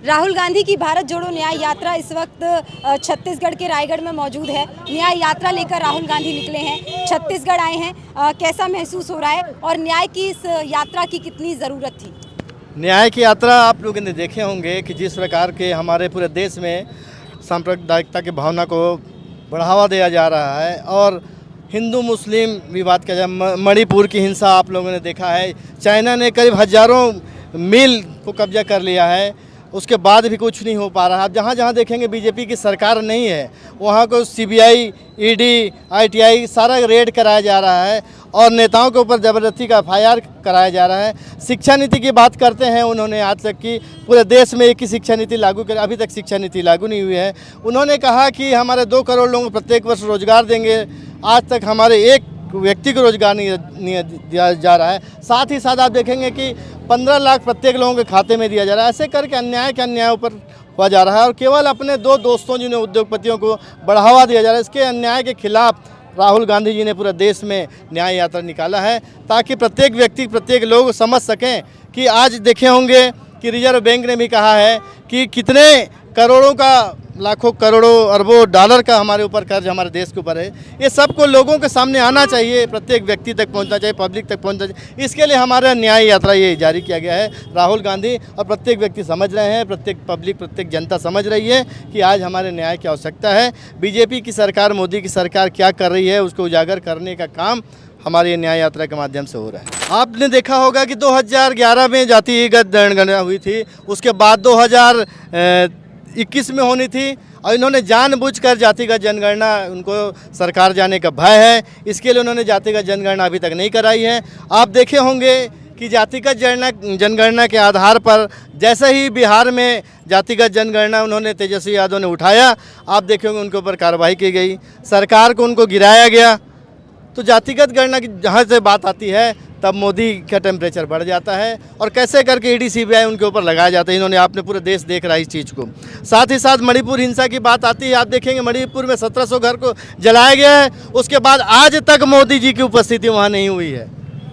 राहुल गांधी की भारत जोड़ो न्याय यात्रा इस वक्त छत्तीसगढ़ के रायगढ़ में मौजूद है। न्याय यात्रा लेकर राहुल गांधी निकले हैं, छत्तीसगढ़ आए हैं। कैसा महसूस हो रहा है और न्याय की इस यात्रा की कितनी ज़रूरत थी? न्याय की यात्रा आप लोगों ने देखे होंगे कि जिस प्रकार के हमारे पूरे देश में सांप्रदायिकता की भावना को बढ़ावा दिया जा रहा है और हिंदू मुस्लिम विवाद का मणिपुर की हिंसा आप लोगों ने देखा है। चाइना ने करीब हजारों मील को कब्जा कर लिया है, उसके बाद भी कुछ नहीं हो पा रहा है। आप जहाँ जहाँ देखेंगे बीजेपी की सरकार नहीं है, वहाँ को सीबीआई, ईडी, आईटीआई सारा रेड कराया जा रहा है और नेताओं के ऊपर ज़बरदस्ती का एफआईआर कराया जा रहा है। शिक्षा नीति की बात करते हैं, उन्होंने आज तक की पूरे देश में एक ही शिक्षा नीति लागू कर, अभी तक शिक्षा नीति लागू नहीं हुई है। उन्होंने कहा कि हमारे 2 करोड़ लोगों को प्रत्येक वर्ष रोजगार देंगे, आज तक हमारे एक व्यक्ति को रोजगार नहीं दिया जा रहा है। साथ ही साथ आप देखेंगे कि 15 लाख प्रत्येक लोगों के खाते में दिया जा रहा है। ऐसे करके अन्याय के अन्याय ऊपर हुआ जा रहा है और केवल अपने 2 दोस्तों जिन्हें उद्योगपतियों को बढ़ावा दिया जा रहा है, इसके अन्याय के खिलाफ राहुल गांधी जी ने पूरे देश में न्याय यात्रा निकाला है, ताकि प्रत्येक व्यक्ति, प्रत्येक लोग समझ सकें कि आज देखे होंगे कि रिजर्व बैंक ने भी कहा है कि कितने करोड़ों का, लाखों करोड़ों अरबों डॉलर का हमारे ऊपर कर्ज हमारे देश के ऊपर है। ये सबको लोगों के सामने आना चाहिए, प्रत्येक व्यक्ति तक पहुंचना चाहिए, पब्लिक तक पहुंचना चाहिए। इसके लिए हमारा न्याय यात्रा ये जारी किया गया है। राहुल गांधी और प्रत्येक व्यक्ति समझ रहे हैं, प्रत्येक पब्लिक, प्रत्येक जनता समझ रही है कि आज हमारे न्याय की आवश्यकता है। बीजेपी की सरकार, मोदी की सरकार क्या कर रही है उसको उजागर करने का काम हमारी न्याय यात्रा के माध्यम से हो रहा है। आपने देखा होगा कि 2011 में जातिगत जनगणना हुई थी, उसके बाद 2021 में होनी थी और इन्होंने जानबूझकर जातिगत जनगणना, उनको सरकार जाने का भय है, इसके लिए उन्होंने जातिगत जनगणना अभी तक नहीं कराई है। आप देखे होंगे कि जातिगत जनगणना के आधार पर जैसे ही बिहार में जातिगत जनगणना उन्होंने तेजस्वी यादव ने उठाया, आप देखे होंगे उनके ऊपर कार्रवाई की गई, सरकार को उनको गिराया गया। तो जातिगत गणना की जहाँ से बात आती है तब मोदी का टेम्परेचर बढ़ जाता है और कैसे करके ईडी सीबीआई उनके ऊपर लगाया जाता है। इन्होंने, आपने पूरे देश देख रहा है इस चीज़ को। साथ ही साथ मणिपुर हिंसा की बात आती है, आप देखेंगे मणिपुर में 1700 घर को जलाया गया है, उसके बाद आज तक मोदी जी की उपस्थिति वहाँ नहीं हुई है।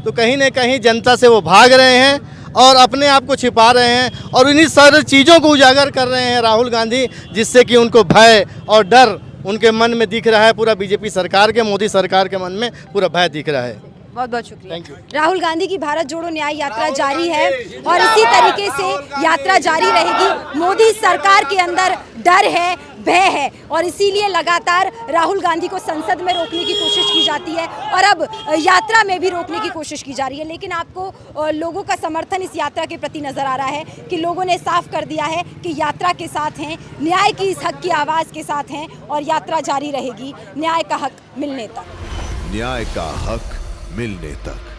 तो कहीं ना कहीं जनता से वो भाग रहे हैं और अपने आप को छिपा रहे हैं और इन्हीं सारी चीज़ों को उजागर कर रहे हैं राहुल गांधी, जिससे कि उनको भय और डर उनके मन में दिख रहा है। पूरा बीजेपी सरकार के, मोदी सरकार के मन में पूरा भय दिख रहा है। बहुत बहुत शुक्रिया। Thank you. राहुल गांधी की भारत जोड़ो न्याय यात्रा जारी है और इसी तरीके से यात्रा जारी रहेगी। मोदी सरकार के अंदर डर है, भय है और इसीलिए लगातार राहुल गांधी को संसद में रोकने की कोशिश की जाती है और अब यात्रा में भी रोकने की कोशिश की जा रही है। लेकिन आपको लोगों का समर्थन इस यात्रा के प्रति नजर आ रहा है कि लोगों ने साफ कर दिया है कि यात्रा के साथ हैं, न्याय की इस हक की आवाज़ के साथ हैं और यात्रा जारी रहेगी न्याय का हक मिलने तक। न्याय का हक मिलने तक।